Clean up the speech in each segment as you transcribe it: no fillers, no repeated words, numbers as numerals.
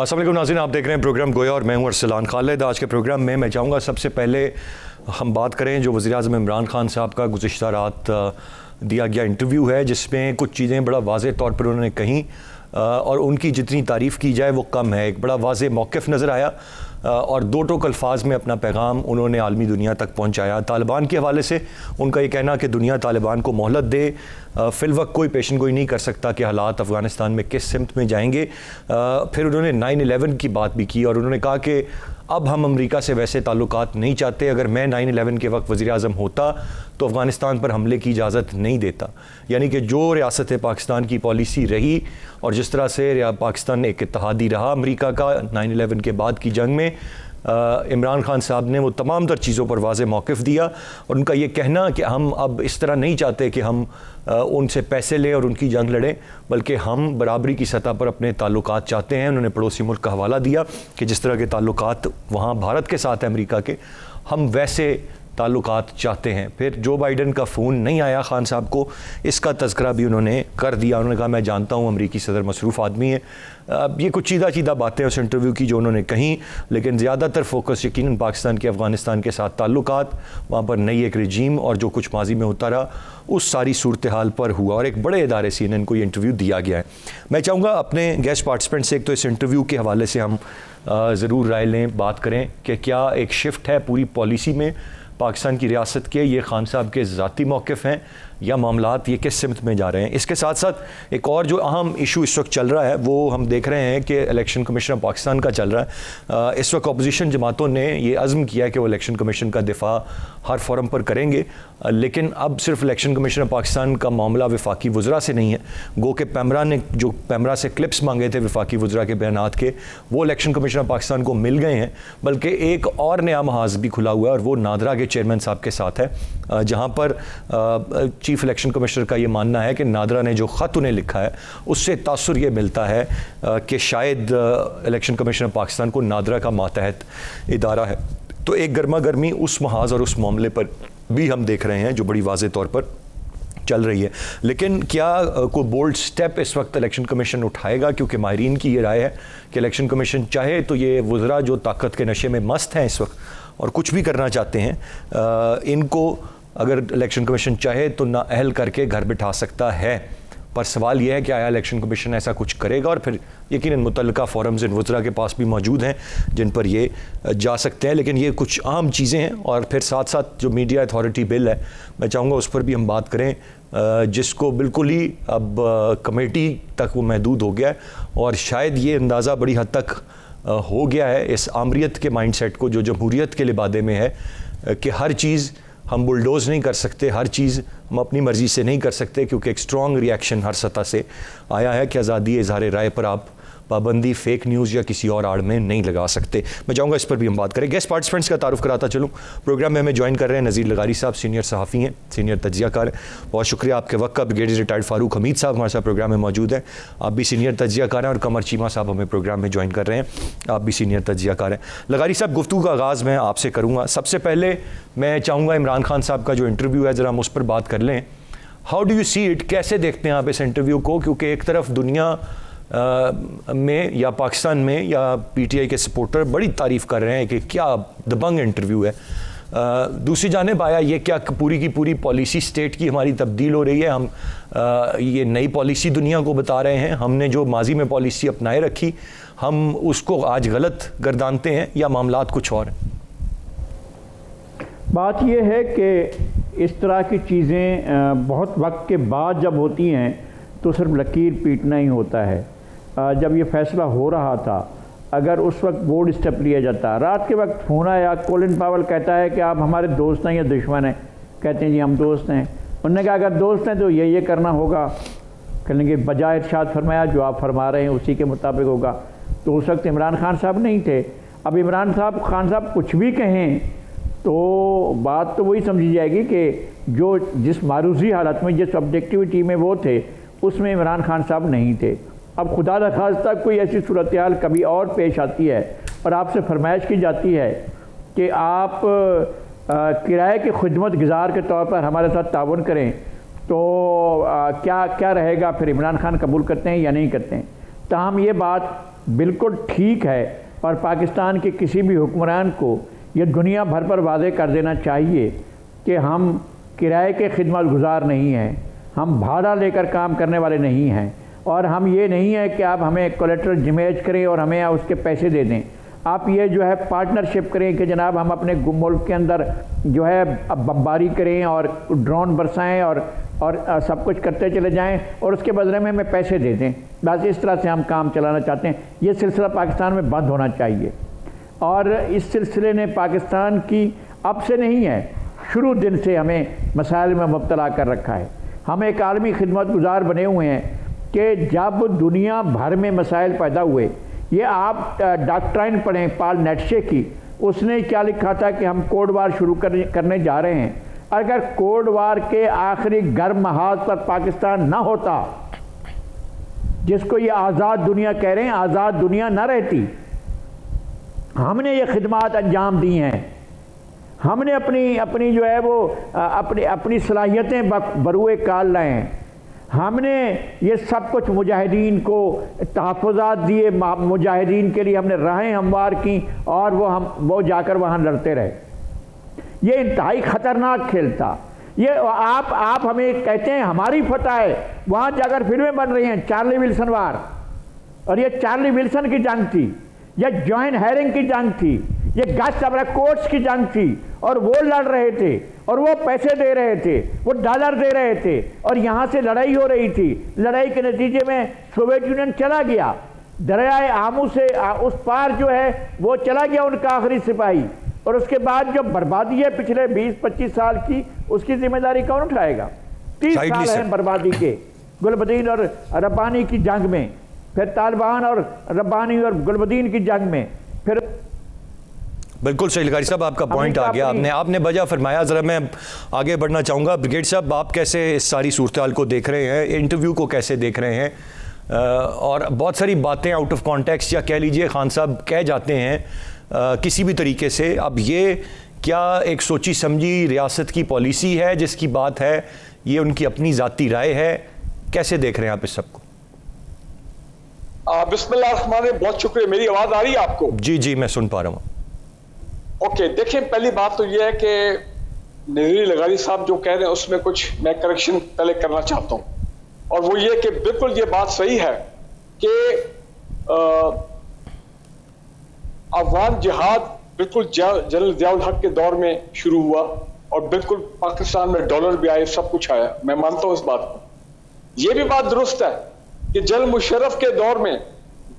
अस्सलाम वालेकुम नाज़रीन, आप देख रहे हैं प्रोग्राम गोया और मैं हूं अरसलान खालिद। आज के प्रोग्राम में मैं चाहूँगा सबसे पहले हम बात करें जो वज़ीर-ए-आज़म इमरान खान साहब का गुज़िश्ता रात दिया गया इंटरव्यू है, जिसमें कुछ चीज़ें बड़ा वाज़ेह तौर पर उन्होंने कहीं और उनकी जितनी तारीफ़ की जाए वो कम है। एक बड़ा वाज़ेह मौक़िफ़ नज़र आया और दो टोक अल्फाज में अपना पैगाम उन्होंने आलमी दुनिया तक पहुँचाया। तालिबान के हवाले से उनका ये कहना कि दुनिया तालिबान को मोहलत दे, फ़िलवक्त कोई पेशन गोई नहीं कर सकता कि हालात अफ़गानिस्तान में किस सिमत में जाएंगे। फिर उन्होंने 9/11 की बात भी की और उन्होंने कहा कि अब हम अमेरिका से वैसे ताल्लुकात नहीं चाहते। अगर मैं 9/11 के वक्त वज़ीर-ए-आज़म होता तो अफ़गानिस्तान पर हमले की इजाज़त नहीं देता। यानी कि जो रियासत पाकिस्तान की पॉलिसी रही और जिस तरह से पाकिस्तान एक इत्तेहादी रहा अमेरिका का 9/11 के बाद की जंग में, इमरान खान साहब ने वो तमाम तर चीज़ों पर वाज़ेह मौक़िफ़ दिया और उनका ये कहना कि हम अब इस तरह नहीं चाहते कि हम उनसे पैसे लें और उनकी जंग लड़ें, बल्कि हम बराबरी की सतह पर अपने ताल्लुकात चाहते हैं। उन्होंने पड़ोसी मुल्क का हवाला दिया कि जिस तरह के ताल्लुकात वहाँ भारत के साथ है अमेरिका के, हम वैसे ताल्लुकात चाहते हैं। फिर जो बाइडन का फ़ोन नहीं आया खान साहब को, इसका तज़किरा भी उन्होंने कर दिया। उन्होंने कहा मैं जानता हूँ अमरीकी सदर मसरूफ़ आदमी है। ये कुछ चीदा बातें उस इंटरव्यू की जो उन्होंने कहीं, लेकिन ज़्यादातर फोकस यकीनन पाकिस्तान के अफ़गानिस्तान के साथ ताल्लुकात, वहाँ पर नई एक रजीम और जो कुछ माजी में होता रहा उस सारी सूरत हाल पर हुआ और एक बड़े इदारे से इनको ये इंटरव्यू दिया गया है। मैं चाहूँगा अपने गेस्ट पार्टिसिपेंट से एक तो इस इंटरव्यू के हवाले से हम ज़रूर राय लें, बात करें कि क्या एक शिफ्ट है पूरी पॉलिसी में पाकिस्तान की रियासत के, ये खान साहब के ज़ाती मौक़िफ़ हैं या मामलात ये किस सिमत में जा रहे हैं। इसके साथ साथ एक और जो अहम इशू इस वक्त चल रहा है वो हम देख रहे हैं कि इलेक्शन कमीशन ऑफ पाकिस्तान का चल रहा है। इस वक्त अपोजिशन जमातों ने ये अज़्म किया है कि वो इलेक्शन कमीशन का दिफा हर फोरम पर करेंगे, लेकिन अब सिर्फ इलेक्शन कमीशन ऑफ पाकिस्तान का मामला वफाकी वज़रा से नहीं है। गो के पैमरा ने जो पैमरा से क्लिप्स मांगे थे वफाकी वज़रा के बयानात के, वो इलेक्शन कमीशन ऑफ पाकिस्तान को मिल गए हैं। बल्कि एक और नया महाज भी खुला हुआ है और वो नादरा के चेयरमैन साहब के साथ है, जहाँ पर चीफ इलेक्शन कमिश्नर का ये मानना है कि नादरा ने जो ख़त उन्हें लिखा है उससे तासुर ये मिलता है कि शायद इलेक्शन कमीशन ऑफ पाकिस्तान को नादरा का मातहत इदारा है। तो एक गर्मा गर्मी उस महाज और उस मामले पर भी हम देख रहे हैं जो बड़ी वाज़ेह तौर पर चल रही है। लेकिन क्या कोई बोल्ड स्टेप इस वक्त इलेक्शन कमीशन उठाएगा? क्योंकि माहिरीन की ये राय है कि इलेक्शन कमीशन चाहे तो ये वज़रा जो ताकत के नशे में मस्त हैं इस वक्त और कुछ भी करना चाहते हैं, इनको अगर इलेक्शन कमीशन चाहे तो नाअहल करके घर बिठा सकता है। पर सवाल यह है कि आया इलेक्शन कमीशन ऐसा कुछ करेगा? और फिर यकीनन मुतल्लिका फोरम्स इन वज़रा के पास भी मौजूद हैं जिन पर ये जा सकते हैं। लेकिन ये कुछ अहम चीज़ें हैं और फिर साथ साथ जो मीडिया अथॉरिटी बिल है, मैं चाहूँगा उस पर भी हम बात करें, जिसको बिल्कुल ही अब कमेटी तक वो महदूद हो गया है और शायद ये अंदाज़ा बड़ी हद तक हो गया है इस आमरीत के माइंडसेट को जो जमहूरियत के लिबादे में है कि हर चीज़ हम बुलडोज़ नहीं कर सकते, हर चीज़ हम अपनी मर्ज़ी से नहीं कर सकते, क्योंकि एक स्ट्रॉन्ग रिएक्शन हर सतह से आया है कि आज़ादी इज़हार राय पर आप पाबंदी फेक न्यूज़ या किसी और आड़ में नहीं लगा सकते। मैं चाहूँगा इस पर भी हम बात करें। गेस्ट पार्टिसिपेंट्स का तारुफ कराता चलूँ। प्रोग्राम में हमें ज्वाइन कर रहे हैं नज़ीर लगारी साहब, सीनियर सहाफ़ी हैं, सीनियर तज्ज़ियाकार हैं। बहुत शुक्रिया आपके वक्त का। ब्रिगेडियर रिटायर्ड फ़ारूक हमीद साहब हमारे साथ प्रोग्राम में मौजूद हैं, आप भी सीनियर तज्ज़ियाकार हैं। और कमर चीमा साहब हमें प्रोग्राम में ज्वाइन कर रहे हैं, आप भी सीनियर तज्ज़ियाकार हैं। लगारी साहब, गुफ्तगू का आगाज़ मैं आपसे करूँगा। सबसे पहले मैं चाहूँगा इमरान खान साहब का जो इंटरव्यू है ज़रा हम उस पर बात कर लें। How do you see it, कैसे देखते हैं आप इस इंटरव्यू को? क्योंकि एक तरफ दुनिया में या पाकिस्तान में या पीटीआई के सपोर्टर बड़ी तारीफ़ कर रहे हैं कि क्या दबंग इंटरव्यू है, दूसरी जानिब आया ये क्या पूरी की पूरी पॉलिसी स्टेट की हमारी तब्दील हो रही है, हम ये नई पॉलिसी दुनिया को बता रहे हैं, हमने जो माजी में पॉलिसी अपनाए रखी हम उसको आज गलत गर्दानते हैं, या मामलात कुछ और हैं? बात यह है कि इस तरह की चीज़ें बहुत वक्त के बाद जब होती हैं तो सिर्फ लकीर पीटना ही होता है। जब ये फैसला हो रहा था, अगर उस वक्त बोल्ड स्टेप लिया जाता, रात के वक्त फ़ोन आया, कोलिन पावल कहता है कि आप हमारे दोस्त हैं या दुश्मन हैं? कहते हैं जी हम दोस्त हैं। उन्होंने कहा अगर दोस्त हैं तो ये करना होगा। कहेंगे बजाय इरशाद फरमाया जो आप फरमा रहे हैं उसी के मुताबिक होगा। तो उस वक्त इमरान खान साहब नहीं थे। अब इमरान खान साहब कुछ भी कहें तो बात तो वही समझी जाएगी कि जो जिस मारूजी हालत में, जिस ऑब्जेक्टिविटी में वो थे, उसमें इमरान खान साहब नहीं थे। अब खुदा न खास्ता कोई ऐसी सूरत हाल कभी और पेश आती है और आपसे फरमाइश की जाती है कि आप किराए के खिदमत गुजार के तौर पर हमारे साथ ताउन करें, तो क्या रहेगा? फिर इमरान खान कबूल करते हैं या नहीं करते हैं? ताहम ये बात बिल्कुल ठीक है और पाकिस्तान के किसी भी हुक्मरान को ये दुनिया भर पर वादे कर देना चाहिए कि हम किराए के खिदमत गुजार नहीं हैं, हम भाड़ा लेकर काम करने वाले नहीं हैं, और हम ये नहीं है कि आप हमें कोलेटरल डैमेज करें और हमें उसके पैसे दे दें। आप ये जो है पार्टनरशिप करें कि जनाब हम अपने मुल्क के अंदर जो है बमबारी करें और ड्रोन बरसाएं और सब कुछ करते चले जाएं और उसके बदले में हमें पैसे दे दें। बस इस तरह से हम काम चलाना चाहते हैं। ये सिलसिला पाकिस्तान में बंद होना चाहिए और इस सिलसिले ने पाकिस्तान की अब से नहीं है, शुरू दिन से हमें मसाइल में मुब्तला कर रखा है। हम एक आलमी खिदमत गुजार बने हुए हैं कि जब दुनिया भर में मसाइल पैदा हुए, ये आप डॉक्ट्राइन पढ़ें पॉल नेट्शे की, उसने क्या लिखा था कि हम कोल्ड वार शुरू करने जा रहे हैं। अगर कोल्ड वार के आखिरी गर्म महाज पर पाकिस्तान ना होता, जिसको ये आज़ाद दुनिया कह रहे हैं, आज़ाद दुनिया ना रहती। हमने ये खिदमात अंजाम दी हैं, हमने अपनी जो है वो अपनी सलाहियतें बरूए काल लाए हैं, हमने ये सब कुछ मुजाहिदीन को तहफ़्फ़ुज़ात दिए, मुजाहिदीन के लिए हमने राहें हमवार की और वो जाकर वहाँ लड़ते रहे। ये इंतहाई ख़तरनाक खेल था। ये आप हमें कहते हैं हमारी फतह है, वहाँ जाकर फिल्में बन रही हैं चार्ली विल्सन वार, और ये चार्ली विल्सन की जंग थी, यह जॉन हेरिंग की जंग थी, ये गस्ट कोट्स की जंग थी, और वो लड़ रहे थे और वो पैसे दे रहे थे, वो डॉलर दे रहे थे, और यहाँ से लड़ाई हो रही थी। लड़ाई के नतीजे में सोवियत यूनियन चला गया, दरियाए आमू से उस पार जो है वो चला गया उनका आखिरी सिपाही, और उसके बाद जो बर्बादी है पिछले 20-25 साल की, उसकी जिम्मेदारी कौन उठाएगा? 30 साल हैं बर्बादी के, गुलबदीन और रब्बानी की जंग में, फिर तालिबान और रब्बानी और गुलबदीन की जंग में, फिर बिल्कुल सही लकारी साहब, आपका पॉइंट आ गया, आपने वजह फरमाया। ज़रा मैं आगे बढ़ना चाहूँगा। ब्रिगेड साहब, आप कैसे इस सारी सूरत हाल को देख रहे हैं, इंटरव्यू को कैसे देख रहे हैं? और बहुत सारी बातें आउट ऑफ कॉन्टेक्स्ट या कह लीजिए खान साहब कह जाते हैं किसी भी तरीके से। अब ये क्या एक सोची समझी रियासत की पॉलिसी है जिसकी बात है, ये उनकी अपनी ज़ाती राय है, कैसे देख रहे हैं आप इस सबको? बिस्मिल्लाह, बहुत शुक्रिया। मेरी आवाज़ आ रही है आपको? जी जी, मैं सुन पा रहा हूँ। ओके, देखिए, पहली बात तो यह है कि नज़ीर लगारी साहब जो कह रहे हैं उसमें कुछ मैं करेक्शन पहले करना चाहता हूँ, और वो ये कि बिल्कुल ये बात सही है कि अफगान जिहाद बिल्कुल जनरल ज़ियाउल हक के दौर में शुरू हुआ, और बिल्कुल पाकिस्तान में डॉलर भी आए, सब कुछ आया, मैं मानता हूँ इस बात को। ये भी बात दुरुस्त है कि जनरल मुशर्रफ के दौर में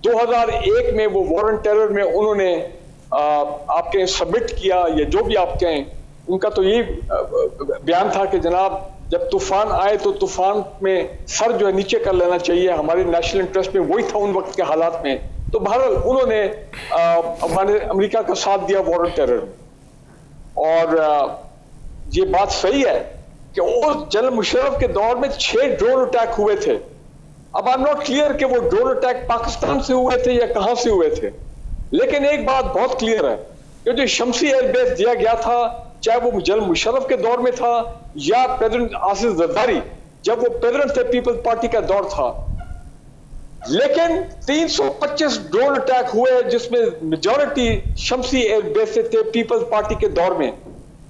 2001 में वो वॉर ऑन टेरर में उन्होंने आपके सबमिट किया, या जो भी आप कहें, उनका तो यही बयान था कि जनाब जब तूफान आए तो तूफान में सर जो है नीचे कर लेना चाहिए, हमारे नेशनल इंटरेस्ट में वही था उन वक्त के हालात में। तो बहरहाल उन्होंने अमेरिका का साथ दिया वॉर ऑन टेरर में, और ये बात सही है कि उस जनरल मुशर्रफ के दौर में 6 ड्रोन अटैक हुए थे। अब आई एम नॉट क्लियर कि वो ड्रोन अटैक पाकिस्तान से हुए थे या कहां से हुए थे, लेकिन एक बात बहुत क्लियर है कि जो शमसी एयरबेस दिया गया था, चाहे वो जनरल मुशर्रफ के दौर में था या प्रेसिडेंट आसिफ जरदारी जब वो प्रेसिडेंट थे पीपल्स पार्टी का दौर था, लेकिन 325 ड्रोन अटैक हुए जिसमें मेजॉरिटी शमसी एयरबेस से थे पीपल्स पार्टी के दौर में।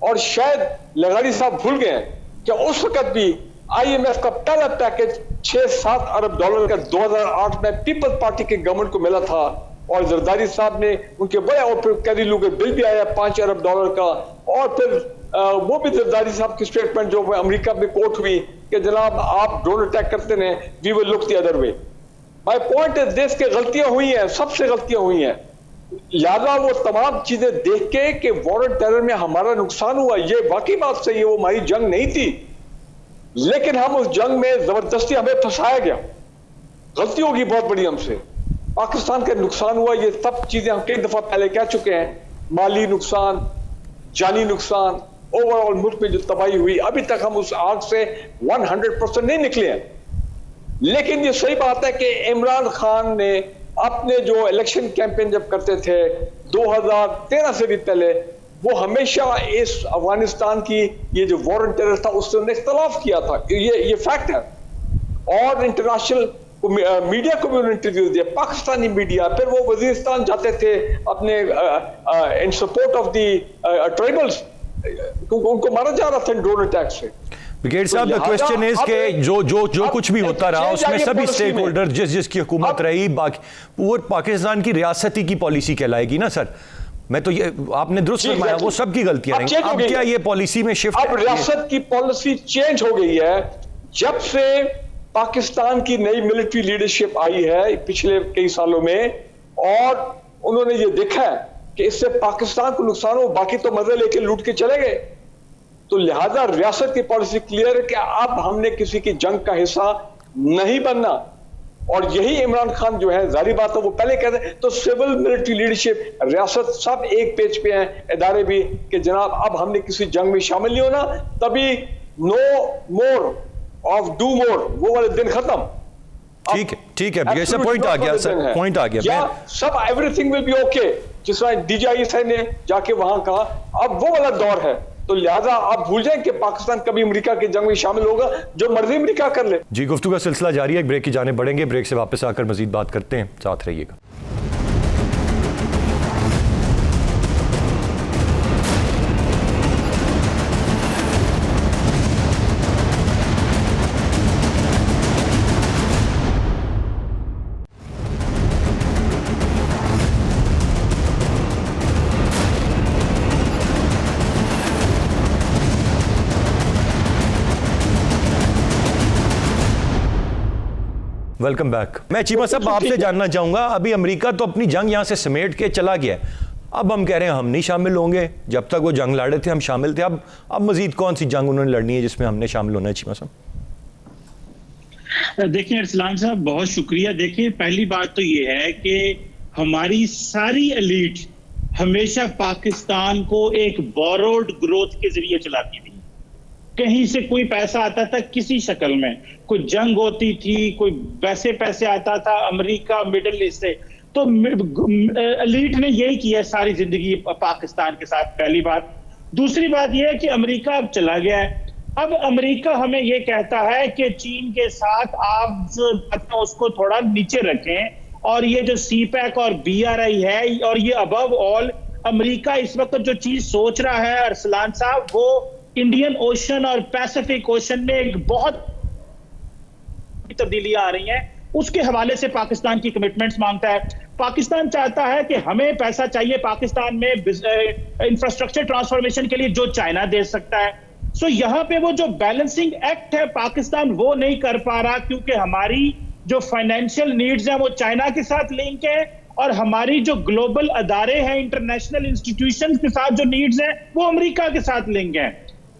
और शायद लगारी साहब भूल गए कि उस वक्त भी IMF का पहला पैकेज 6-7 अरब डॉलर का 2008 में पीपल्स पार्टी के गवर्नमेंट को मिला था, और जरदारी साहब ने उनके बड़े, और फिर कैरी लू के बिल भी आया 5 अरब डॉलर का, और फिर वो भी जरदारी साहब की स्टेटमेंट जो अमेरिका में कोर्ट हुई कि जनाब आप ड्रोन अटैक करते हैं, we will look the other way. My point is this के गलतियां हुई हैं, सबसे गलतियां हुई हैं, लिहाजा वो तमाम चीजें देख के कि वॉर ऑन टेरर में हमारा नुकसान हुआ, ये वाकई बात सही है, वो हमारी जंग नहीं थी, लेकिन हम उस जंग में जबरदस्ती हमें फंसाया गया, गलती होगी बहुत बड़ी हमसे, पाकिस्तान का नुकसान हुआ। ये सब चीजें हम कई दफा पहले कह चुके हैं, माली नुकसान, जानी नुकसान, ओवरऑल मुल्क में जो तबाही हुई, अभी तक हम उस आग से 100% नहीं निकले हैं। लेकिन ये सही बात है कि इमरान खान ने अपने जो इलेक्शन कैंपेन जब करते थे 2013 से भी पहले, वो हमेशा इस अफगानिस्तान की ये जो वॉर ऑन टेरर था उससे उन्होंने इख्तलाफ किया था, ये फैक्ट है। और इंटरनेशनल मीडिया को भी उन्होंने इंटरव्यू दिया, पाकिस्तानी मीडिया। फिर वो वजीरिस्तान जाते थे अपने इन सपोर्ट ऑफ द ट्राइबल्स, उनको मारा जा रहा था ड्रोन अटैक से। ब्रिगेड साहब, द क्वेश्चन इज कि जो कुछ भी होता रहा उसमें सभी स्टेक होल्डर जिसकी हुकूमत रही, बाकी वो पाकिस्तान की रियासती की पॉलिसी कहलाएगी ना सर। मैं तो ये आपने दुरुस्त फरमाया, वो सबकी गलतियां रही। अब क्या ये पॉलिसी में शिफ्ट, अब रियासत की पॉलिसी चेंज हो गई है जब से पाकिस्तान की नई मिलिट्री लीडरशिप आई है पिछले कई सालों में, और उन्होंने ये देखा है कि इससे पाकिस्तान को नुकसान हो, बाकी तो मजे लेके लूट के चले गए। तो लिहाजा रियासत की पॉलिसी क्लियर है कि अब हमने किसी की जंग का हिस्सा नहीं बनना। और यही इमरान खान जो है, जाहिर बात है वो पहले कहते हैं, तो सिविल मिलिट्री लीडरशिप रियासत सब एक पेज पे हैं, इदारे भी, कि जनाब अब हमने किसी जंग में शामिल नहीं होना, तभी no more of do more वो वाले दिन खत्म। ठीक है ये सब पॉइंट आ गया सर, पॉइंट आ गया सब, एवरीथिंग विल बी ओके, जिस तरह डीजीआई साहब ने जाके वहां कहा। अब वो वाला दौर है, तो लिहाजा आप भूल जाएं कि पाकिस्तान कभी अमेरिका की जंग में शामिल होगा, जो मर्जी अमेरिका कर ले। जी, गुफ्तगू का सिलसिला जारी है, एक ब्रेक की जाने बढ़ेंगे, ब्रेक से वापस आकर मजीद बात करते हैं, साथ रहिएगा। Welcome back. मैं चीमा साहब आपसे जानना चाहूंगा, अभी अमेरिका तो अपनी जंग यहां से समेट के चला गया, अब हम कह रहे हैं हम नहीं शामिल होंगे, जब तक वो जंग लड़ रहे थे हम शामिल थे, अब मजीद कौन सी जंग उन्होंने लड़नी है जिसमें हमने शामिल होना है? चीमा साहब देखिए अरसलान साहब, बहुत शुक्रिया। देखिए पहली बात तो ये है कि हमारी सारी एलीट हमेशा पाकिस्तान को एक बोरोड ग्रोथ के जरिए चलाती थी। कहीं से कोई पैसा आता था किसी शक्ल में, कोई जंग होती थी, कोई वैसे पैसे आता था अमेरिका मिडिल ईस्ट से, तो एलीट ने यही किया सारी जिंदगी पाकिस्तान के साथ, पहली बात। दूसरी बात यह है कि अमेरिका अब चला गया है। अब अमेरिका हमें यह कहता है कि चीन के साथ आप उसको थोड़ा नीचे रखें, और ये जो सीपैक और BRI है, और ये अबव ऑल अमेरिका इस वक्त जो चीज सोच रहा है अरसलान साहब, वो इंडियन ओशन और पैसिफिक ओशन में एक बहुत तब्दीलियां आ रही हैं, उसके हवाले से पाकिस्तान की कमिटमेंट्स मांगता है। पाकिस्तान चाहता है कि हमें पैसा चाहिए पाकिस्तान में इंफ्रास्ट्रक्चर ट्रांसफॉर्मेशन के लिए, जो चाइना दे सकता है। सो यहां पे वो जो बैलेंसिंग एक्ट है पाकिस्तान वो नहीं कर पा रहा, क्योंकि हमारी जो फाइनेंशियल नीड्स हैं वो चाइना के साथ लिंक है, और हमारी जो ग्लोबल अदारे हैं, इंटरनेशनल इंस्टीट्यूशंस के साथ जो नीड्स हैं वो अमेरिका के साथ लिंक है।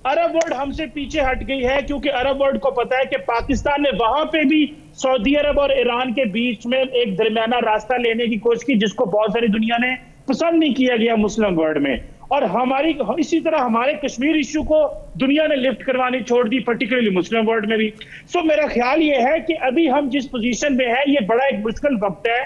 अरब वर्ल्ड हमसे पीछे हट गई है, क्योंकि अरब वर्ल्ड को पता है कि पाकिस्तान ने वहां पे भी सऊदी अरब और ईरान के बीच में एक दरमियाना रास्ता लेने की कोशिश की, जिसको बहुत सारी दुनिया ने पसंद नहीं किया गया मुस्लिम वर्ल्ड में। और हमारी इसी तरह हमारे कश्मीर इशू को दुनिया ने लिफ्ट करवानी छोड़ दी, पर्टिकुलरली मुस्लिम वर्ल्ड में भी। सो मेरा ख्याल ये है कि अभी हम जिस पोजीशन में है, ये बड़ा एक मुश्किल वक्त है।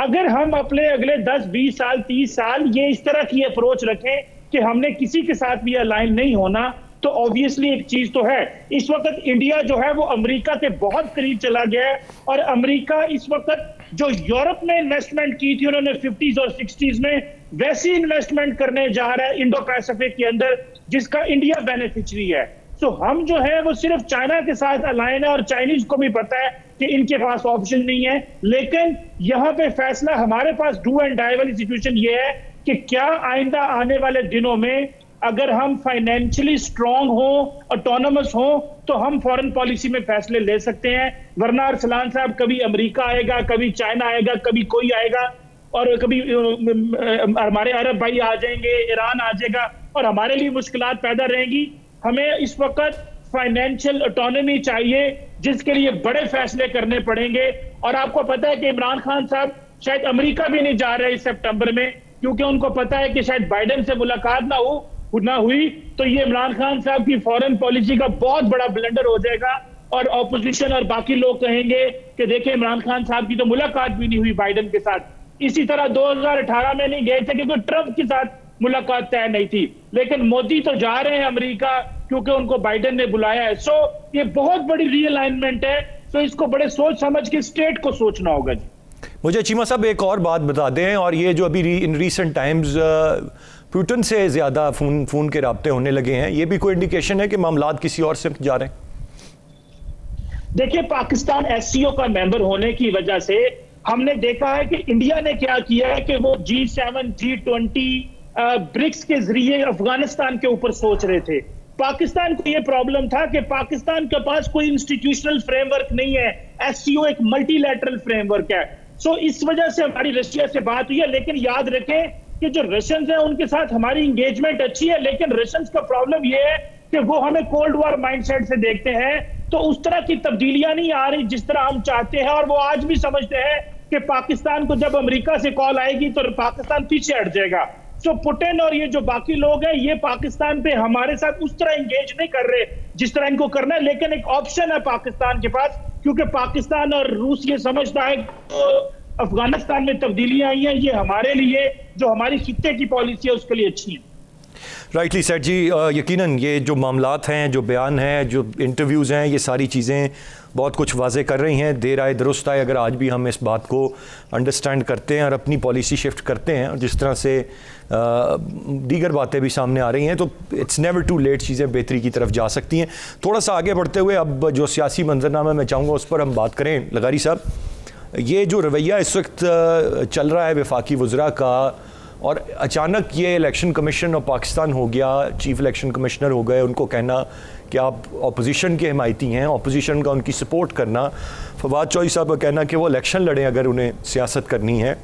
अगर हम अपने अगले 10, 20 साल, 30 साल ये इस तरह की अप्रोच रखें कि हमने किसी के साथ भी अलाइन नहीं होना, तो ऑब्वियसली एक चीज तो है, इस वक्त इंडिया जो है वो अमेरिका के बहुत करीब चला गया है। और अमेरिका इस वक्त जो यूरोप में इन्वेस्टमेंट की थी उन्होंने 50s और 60s में, वैसी इन्वेस्टमेंट करने जा रहा है इंडो पैसिफिक के अंदर, जिसका इंडिया बेनिफिशियरी है। सो हम जो है वो सिर्फ चाइना के साथ अलाइन है, और चाइनीज को भी पता है कि इनके पास ऑप्शन नहीं है। लेकिन यहाँ पे फैसला हमारे पास डू एंड डाई वाली सिचुएशन ये है कि क्या आइंदा आने वाले दिनों में अगर हम फाइनेंशियली स्ट्रांग हो, ऑटोनमस हो, तो हम फॉरेन पॉलिसी में फैसले ले सकते हैं। वरना अरसलान साहब, कभी अमेरिका आएगा, कभी चाइना आएगा, कभी कोई आएगा, और कभी हमारे अरब भाई आ जाएंगे, ईरान आ जाएगा, और हमारे लिए मुश्किलात पैदा रहेंगी। हमें इस वक्त फाइनेंशियल ऑटोनॉमी चाहिए, जिसके लिए बड़े फैसले करने पड़ेंगे। और आपको पता है कि इमरान खान साहब शायद अमेरिका भी नहीं जा रहे इस सितंबर में, क्योंकि उनको पता है कि शायद बाइडेन से मुलाकात ना हुई तो ये इमरान खान साहब की फॉरेन पॉलिसी का बहुत बड़ा ब्लंडर हो जाएगा, और ऑपोजिशन और बाकी लोग कहेंगे कि देखें इमरान खान साहब की तो मुलाकात भी नहीं हुई बाइडेन के साथ। इसी तरह 2018 में नहीं गए थे क्योंकि ट्रंप के साथ मुलाकात तय नहीं थी, लेकिन मोदी तो जा रहे हैं अमेरिका क्योंकि उनको बाइडेन ने बुलाया है। सो ये बहुत बड़ी रीअलाइनमेंट है, तो इसको बड़े सोच समझ के स्टेट को सोचना होगा जी। मुझे चीमा साहब एक और बात बता दें, और ये जो अभी इन रीसेंट टाइम्स पुतिन से ज़्यादा फ़ोन के राब्ते होने लगे हैं, ये भी कोई इंडिकेशन है कि मामलात किसी और सिमत जा रहे हैं? देखिए, पाकिस्तान एससीओ का मेंबर होने की वजह से हमने देखा है कि इंडिया ने क्या किया है कि वो G7, G20, ब्रिक्स के जरिए अफगानिस्तान के ऊपर सोच रहे थे। पाकिस्तान को यह प्रॉब्लम था कि पाकिस्तान के पास कोई इंस्टीट्यूशनल फ्रेमवर्क नहीं है, एससीओ एक मल्टीलैटरल फ्रेमवर्क है। सो इस वजह से हमारी रशिया से बात हुई है, लेकिन याद रखें कि जो रशियंस हैं उनके साथ हमारी इंगेजमेंट अच्छी है, लेकिन रशियंस का प्रॉब्लम यह है कि वो हमें कोल्ड वॉर माइंडसेट से देखते हैं, तो उस तरह की तब्दीलियां नहीं आ रही जिस तरह हम चाहते हैं। और वो आज भी समझते हैं कि पाकिस्तान को जब अमेरिका से कॉल आएगी तो पाकिस्तान पीछे हट जाएगा। सो पुतिन और ये जो बाकी लोग हैं, ये पाकिस्तान पे हमारे साथ उस तरह इंगेज नहीं कर रहे जिस तरह इनको करना है, लेकिन एक ऑप्शन है पाकिस्तान के पास, क्योंकि पाकिस्तान और रूस ये समझता है तो अफगानिस्तान में तब्दीलियां आई हैं, ये हमारे लिए जो हमारी खित्ते की पॉलिसी है उसके लिए अच्छी है। राइटली सेठ जी, यकीनन ये जो मामलात हैं, जो बयान हैं, जो इंटरव्यूज़ हैं, ये सारी चीज़ें बहुत कुछ वाज़े कर रही हैं। देर आए दुरुस्त आए, अगर आज भी हम इस बात को अंडरस्टैंड करते हैं और अपनी पॉलिसी शिफ्ट करते हैं, और जिस तरह से दीगर बातें भी सामने आ रही हैं, तो इट्स नेवर टू लेट, चीज़ें बेहतरी की तरफ जा सकती हैं। थोड़ा सा आगे बढ़ते हुए अब जो सियासी मंजरनामा मैं चाहूँगा उस पर हम बात करें। लगारी साहब, ये जो रवैया इस वक्त चल रहा है वफाकी वज़रा का, और अचानक ये इलेक्शन कमीशन और पाकिस्तान हो गया, चीफ इलेक्शन कमिश्नर हो गए, उनको कहना कि आप अपोजिशन के हिमायती हैं, अपोजिशन का उनकी सपोर्ट करना, फवाद चौधरी साहब का कहना कि वो इलेक्शन लड़ें अगर उन्हें सियासत करनी है,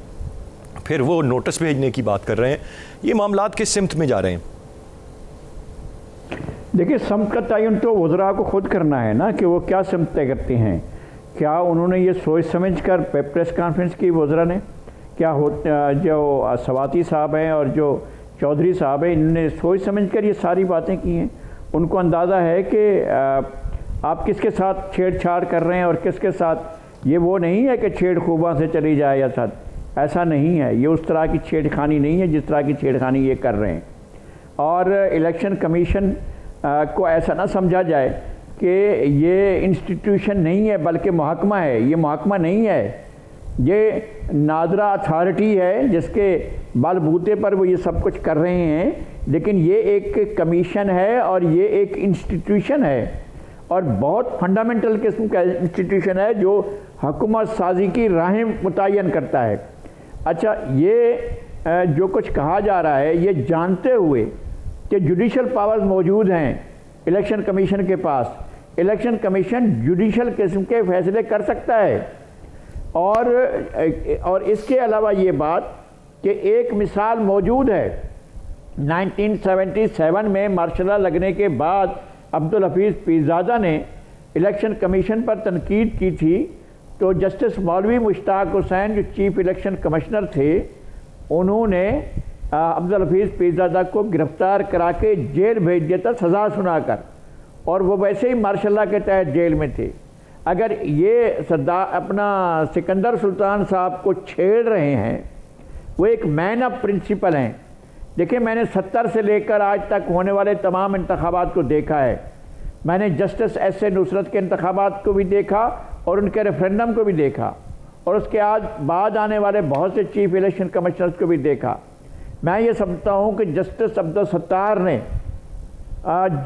फिर वो नोटिस भेजने की बात कर रहे हैं। ये मामलात किस सिमत में जा रहे हैं? देखिए, सिमत का तयन तो वज़रा को खुद करना है ना, कि वो क्या सिमत तय करते हैं। क्या उन्होंने ये सोच समझ कर प्रेस कॉन्फ्रेंस की वज़रा ने, क्या जो सवाती साहब हैं और जो चौधरी साहब हैं, इन्होंने सोच समझ कर ये सारी बातें की हैं? उनको अंदाज़ा है कि आप किसके साथ छेड़छाड़ कर रहे हैं और किसके साथ। ये वो नहीं है कि छेड़ खूबा से चली जाए या साथ, ऐसा नहीं है। ये उस तरह की छेड़खानी नहीं है जिस तरह की छेड़खानी ये कर रहे हैं। और इलेक्शन कमीशन को ऐसा ना समझा जाए कि ये इंस्टीट्यूशन नहीं है बल्कि महकमा है। ये महकमा नहीं है, ये नादरा अथॉरिटी है जिसके बलबूते पर वो ये सब कुछ कर रहे हैं। लेकिन ये एक कमीशन है और ये एक इंस्टीट्यूशन है, और बहुत फंडामेंटल किस्म का इंस्टीट्यूशन है जो हुकूमत साजी की राहें मुतय्यन करता है। अच्छा, ये जो कुछ कहा जा रहा है, ये जानते हुए कि जुडिशल पावर्स मौजूद हैं इलेक्शन कमीशन के पास, इलेक्शन कमीशन जुडिशल किस्म के फैसले कर सकता है। और इसके अलावा ये बात कि एक मिसाल मौजूद है, 1977 में मार्शल लॉ लगने के बाद अब्दुल हफीज़ पीरज़ादा ने इलेक्शन कमीशन पर तनकीद की थी, तो जस्टिस मौलवी मुश्ताक हुसैन जो चीफ इलेक्शन कमिश्नर थे, उन्होंने अब्दुल हफीज़ पीरज़ादा को गिरफ़्तार करा के जेल भेज दिया था सज़ा सुनाकर, और वो वैसे ही मार्शल लॉ के तहत जेल में थे। अगर ये अपना सिकंदर सुल्तान साहब को छेड़ रहे हैं, वो एक मैन ऑफ प्रिंसिपल हैं। देखिए, मैंने 70 से लेकर आज तक होने वाले तमाम इंतखाबात को देखा है। मैंने जस्टिस एस.ए. नुसरत के इंतखाबात को भी देखा और उनके रेफरेंडम को भी देखा, और उसके बाद आने वाले बहुत से चीफ इलेक्शन कमिश्नर्स को भी देखा। मैं ये समझता हूँ कि जस्टिस अब्दुल सत्तार ने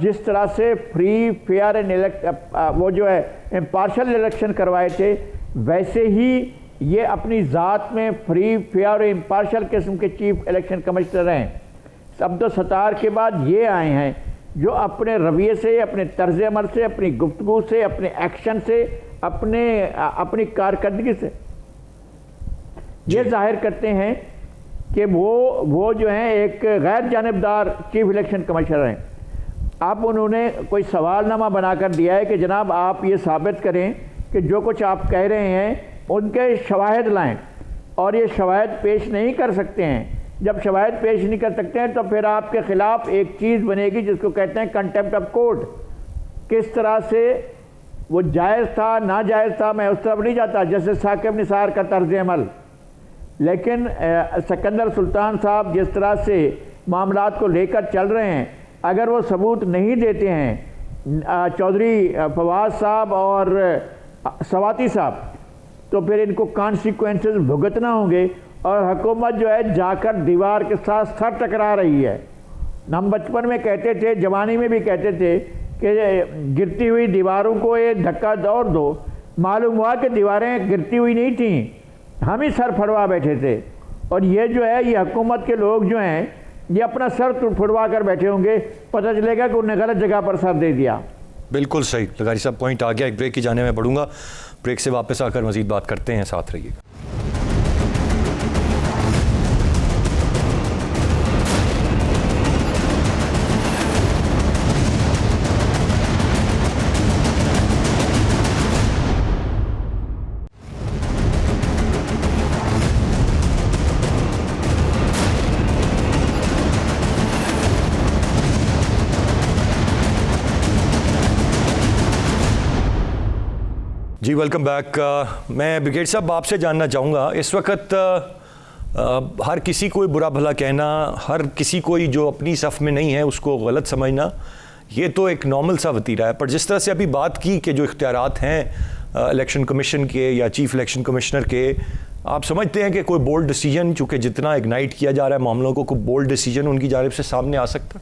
जिस तरह से फ्री फेयर एंड वो जो है इम्पार्शल इलेक्शन करवाए थे, वैसे ही ये अपनी ज़ात में फ्री फेयर और इम्पार्शल किस्म के चीफ इलेक्शन कमिश्नर हैं। अब्दुल सत्तार के बाद ये आए हैं जो अपने रवैये से, अपने तर्ज अमल से, अपनी गुफ्तगू से, अपने एक्शन से, अपनी कारकर्दगी से ये जाहिर करते हैं कि वो जो हैं एक गैर जानिबदार चीफ इलेक्शन कमिश्नर हैं। अब उन्होंने कोई सवालनामा बनाकर दिया है कि जनाब आप ये साबित करें कि जो कुछ आप कह रहे हैं उनके शवाहिद लाएं, और ये शवाहिद पेश नहीं कर सकते हैं। जब शवाहिद पेश नहीं कर सकते हैं तो फिर आपके ख़िलाफ़ एक चीज़ बनेगी जिसको कहते हैं कंटेम्प्ट ऑफ कोर्ट। किस तरह से वो जायज़ था नाजायज़ था, मैं उस तरफ नहीं जाता, जैसे साकिब निसार का तर्ज अमल। लेकिन सिकंदर सुल्तान साहब जिस तरह से मामलात को लेकर चल रहे हैं, अगर वो सबूत नहीं देते हैं, चौधरी फवाद साहब और सवाती साहब, तो फिर इनको कॉन्सिक्वेंसेस भुगतना होंगे और हुकूमत जो है जाकर दीवार के साथ सर टकरा रही है। हम बचपन में कहते थे, जवानी में भी कहते थे कि गिरती हुई दीवारों को ये धक्का दौड़ दो। मालूम हुआ कि दीवारें गिरती हुई नहीं थीं, हम ही सर फड़वा बैठे थे। और ये जो है ये हुकूमत के लोग जो हैं ये अपना सर फुड़वा कर बैठे होंगे, पता चलेगा कि उन्होंने गलत जगह पर सर दे दिया। बिल्कुल सही लगारी साहब, पॉइंट आ गया। एक ब्रेक की जाने में बढ़ूंगा, ब्रेक से वापस आकर मजीद बात करते हैं, साथ रहिएगा। जी वेलकम बैक। मैं ब्रिगेड साहब आपसे जानना चाहूँगा, इस वक्त हर किसी को बुरा भला कहना, हर किसी को जो अपनी सफ़ में नहीं है उसको गलत समझना, ये तो एक नॉर्मल सा वतीरा है। पर जिस तरह से अभी बात की कि जो इख्तियारात हैं इलेक्शन कमीशन के या चीफ इलेक्शन कमिश्नर के, आप समझते हैं कि कोई बोल्ड डिसीजन, चूँकि जितना इग्नाइट किया जा रहा है मामलों को, कोई बोल्ड डिसीजन उनकी जानिब से सामने आ सकता?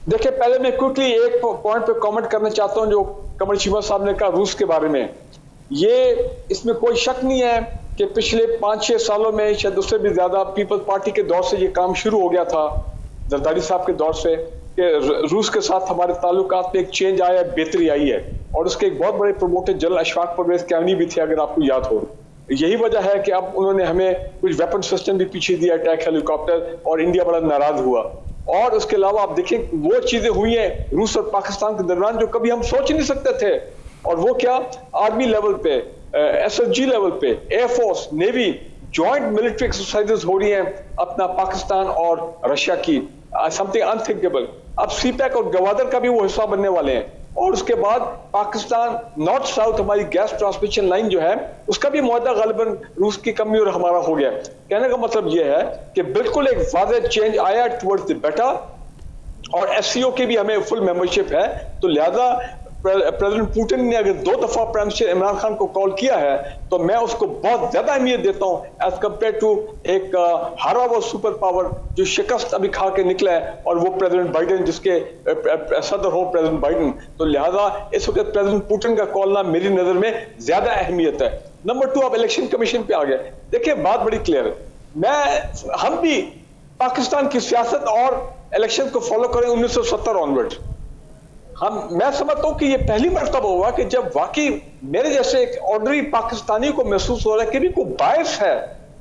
देखिए, पहले मैं क्विकली एक पॉइंट पे कमेंट करना चाहता हूं जो कमल शिवा साहब ने कहा रूस के बारे में। ये इसमें कोई शक नहीं है कि पिछले 5-6 सालों में, शायद उससे भी ज्यादा, पीपल्स पार्टी के दौर से ये काम शुरू हो गया था, जरदारी साहब के दौर से, कि रूस के साथ हमारे ताल्लुकात में एक चेंज आया है, बेहतरी आई है। और उसके एक बहुत बड़े प्रमोटर जनरल अशफाक परवेज कैमनी भी थे, अगर आपको याद हो। यही वजह है कि अब उन्होंने हमें कुछ वेपन सिस्टम भी पीछे दिया, अटैक हेलीकॉप्टर, और इंडिया बड़ा नाराज हुआ। और उसके अलावा आप देखें वो चीजें हुई हैं रूस और पाकिस्तान के दरमियान जो कभी हम सोच नहीं सकते थे। और वो क्या, आर्मी लेवल पे, एसएसजी लेवल पे, air force, navy, joint military exercises हो रही हैं अपना पाकिस्तान और रशिया की, समथिंग अनथिंकेबल। अब सीपैक और गवादर का भी वो हिस्सा बनने वाले हैं। और उसके बाद पाकिस्तान नॉर्थ साउथ हमारी गैस ट्रांसमिशन लाइन जो है उसका भी मुआहदा गालिबन रूस की कमी और हमारा हो गया। कहने का मतलब यह है कि बिल्कुल एक वाज़ेह चेंज आया टुवर्ड्स द बेटर। और एससीओ की भी हमें फुल मेंबरशिप है। तो लिहाजा प्रेसिडेंट पुतिन ने अगर 2 दफा प्राइम मिनिस्टर इमरान खान को कॉल किया है तो मैं उसको बहुत ज्यादा अहमियत देता हूं एज कंपेयर टू एक हारा हुआ सुपर पावर जो शिकस्त अभी खा के निकला है, और वो प्रेसिडेंट बाइडेन, जिसके सदर हो प्रेसिडेंट बाइडेन। तो लिहाजा इस वक्त प्रेसिडेंट पुतिन का कॉल ना मेरी नजर में ज्यादा अहमियत है। नंबर 2, अब इलेक्शन कमीशन पे आ गए। देखिए, बात बड़ी क्लियर है। हम भी पाकिस्तान की सियासत और इलेक्शन को फॉलो करें 1970 ऑनवर्ड। मैं समझता हूं कि ये पहली मर्तबा हुआ कि जब वाकई मेरे जैसे एक ऑर्डिनरी पाकिस्तानी को महसूस हो रहा है कि भी कोई बायस है।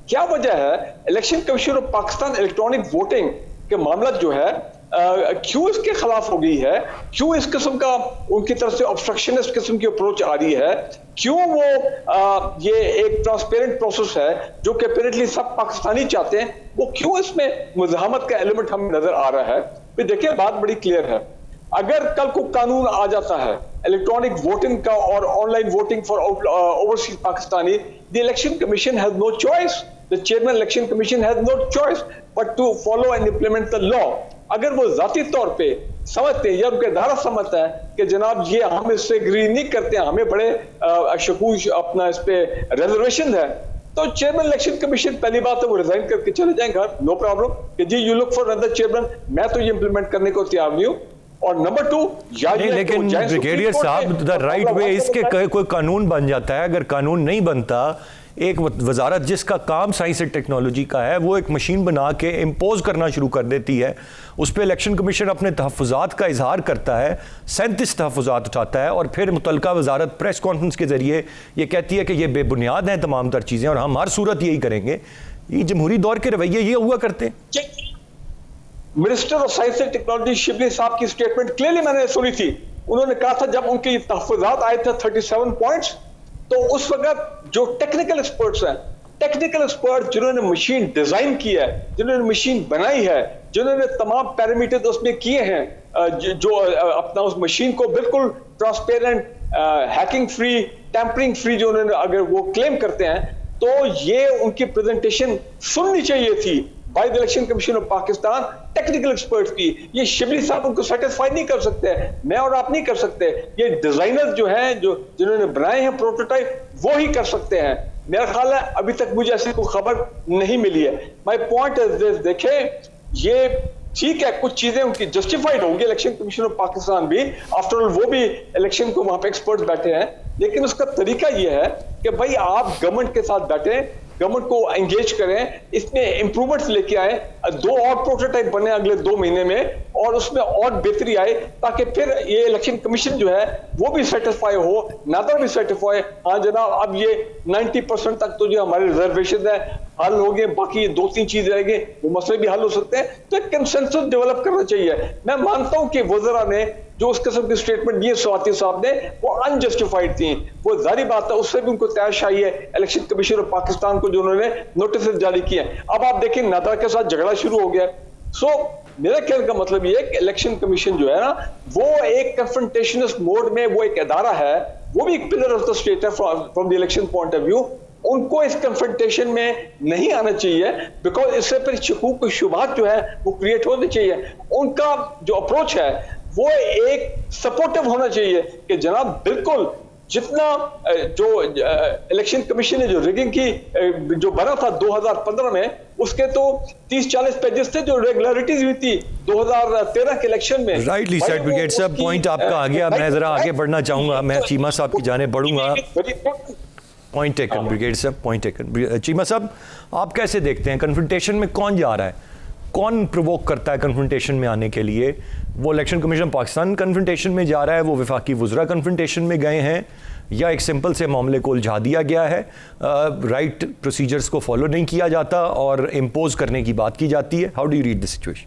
क्या वजह है? Election commission of Pakistan electronic voting के मामला जो है क्यों इसके खिलाफ हो गई है, क्यों इस किस्म का उनकी तरफ से ऑब्स्ट्रक्शनिस्ट किस्म की अप्रोच आ रही है, क्यों वो ये एक ट्रांसपेरेंट प्रोसेस है जो कि अपेरेंटली सब पाकिस्तानी चाहते हैं, वो क्यों इसमें मुज़ाहमत का एलिमेंट हमें नजर आ रहा है। फिर देखिए, बात बड़ी क्लियर है। अगर कल को कानून आ जाता है इलेक्ट्रॉनिक वोटिंग का और online voting for overseas Pakistani, the election commission has no choice, the chairman election commission has no choice but to follow and implement the law. अगर वो जाती तौर पे समझते हैं या उनका इदारा समझता है कि जनाब ये हम इससे एग्री नहीं करते हैं, हमें बड़े शकूश अपना इस पे रिजर्वेशन है, तो चेयरमैन इलेक्शन कमीशन पहली बात है वो रिजाइन करके चले जाएं घर, नो प्रॉब्लम, कि जी you look for another chairman, मैं तो ये इंप्लीमेंट करने को तैयार नहीं हूं। और नंबर 2, लेकिन ब्रिगेडियर साहब, द राइट वे इसके कोई कानून बन जाता है। अगर कानून नहीं बनता, एक वजारत जिसका काम साइंस एंड टेक्नोलॉजी का है वो एक मशीन बना के इम्पोज करना शुरू कर देती है, उस पर इलेक्शन कमीशन अपने तहफ़्फ़ुज़ात का इजहार करता है, 37 तहफ़्फ़ुज़ात उठाता है, और फिर मुतल्लिका वजारत प्रेस कॉन्फ्रेंस के ज़रिए ये कहती है कि ये बेबुनियाद हैं तमाम तर चीज़ें और हम हर सूरत यही करेंगे। ये जमहूरी दौर के रवैये ये हुआ करते हैं। Minister of science and technology Shibli साहब की स्टेटमेंट क्लियरली मैंने सुनी थी। उन्होंने कहा था जब उनके तहफ़्फ़ुज़ात आए थे 37 पॉइंट्स, तो उस वक्त जो टेक्निकल एक्सपर्ट्स हैं, टेक्निकल एक्सपर्ट जिन्होंने मशीन डिजाइन की है, जिन्होंने मशीन बनाई है, जिन्होंने तमाम पैरामीटर्स उसमें किए हैं, जो अपना उस मशीन को बिल्कुल transparent, hacking free, tampering free जो उन्होंने अगर वो क्लेम करते हैं, तो ये उनकी प्रेजेंटेशन सुननी चाहिए थी by the election commission of Pakistan technical experts की। ये शिबली साहब उनको सेटिस्फाई नहीं कर सकते हैं, मैं और आप नहीं कर सकते। ये डिजाइनर जो हैं, जो जिन्होंने बनाए हैं प्रोटोटाइप, वो ही कर सकते हैं। मेरा ख्याल है अभी तक मुझे ऐसी कोई खबर नहीं मिली है। माय पॉइंट इज दिस, देखें ये ठीक है, कुछ चीजें उनकी जस्टिफाइड होंगी, इलेक्शन कमीशन ऑफ पाकिस्तान भी, आफ्टर ऑल वो भी इलेक्शन को वहां पे एक्सपर्ट्स बैठे हैं, लेकिन उसका तरीका ये है कि भाई आप गवर्नमेंट के साथ बैठे, गवर्नमेंट को एंगेज करें, इसमें इंप्रूवमेंट्स लेके आए, 2 और प्रोटोटाइप बने अगले 2 महीने में और उसमें और बेहतरी आए, ताकि फिर ये इलेक्शन कमीशन जो है वो भी सेटिस्फाई हो, नादर भी सेटिस्फाई। हाँ जनाब, अब ये 90% तक तो जो हमारे रिजर्वेशन है हल हो गए, बाकी 2-3 चीज रह गई, वो मसले भी हल हो सकते हैं। तो एक कंसेंसस डेवलप करना चाहिए। मैं मानता हूं कि वज़रा ने जो उस किस्म की स्टेटमेंट दिए स्वाति साहब ने, वो अनजस्टिफाइड थी, वो जारी बात है, उससे भी उनको तैश आई है इलेक्शन कमीशन ऑफ पाकिस्तान को, जो उन्होंने नोटिस जारी किए। अब आप देखें नादरा के साथ झगड़ा शुरू हो गया। सो मेरा कहने का मतलब ये है कि इलेक्शन कमीशन जो है ना, वो एक कन्फ्रंटेशनिस्ट मोड में वो एक अदारा है, वो भी एक पिलर ऑफ द स्टेट है from the election point of view. उनको इस कन्फ्रंटेशन में नहीं आना चाहिए, बिकॉज इससे फिर शकूक शुबहात जो है वो क्रिएट होने चाहिए। उनका जो अप्रोच है वो एक सपोर्टिव होना चाहिए कि जनाब बिल्कुल जितना जो इलेक्शन कमीशन ने जो रिगिंग की जो बना था 2015 में, उसके तो 30-40 पेजेस थे जो रेगुलरिटीज हुई थी 2013 के इलेक्शन में। राइटली सेड ब्रिगेड साहब, पॉइंट आपका आ गया। मैं जरा आगे बढ़ना चाहूंगा, मैं चीमा साहब की जाने बढ़ूंगा। पॉइंट टेकन ब्रिगेड साहब, पॉइंट टेकन। चीमा साहब, आप कैसे देखते हैं कन्फ्रंटेशन में कौन जा रहा है, कौन प्रोवोक करता है कन्फ्रंटेशन में आने के लिए? वो इलेक्शन कमीशन पाकिस्तान कन्फ्रंटेशन में जा रहा है, वो वफाकी वज़रा कन्फ्रंटेशन में गए हैं, या एक सिंपल से मामले को उलझा दिया गया है, राइट प्रोसीजर्स को फॉलो नहीं किया जाता और इम्पोज करने की बात की जाती है? How do you read the situation?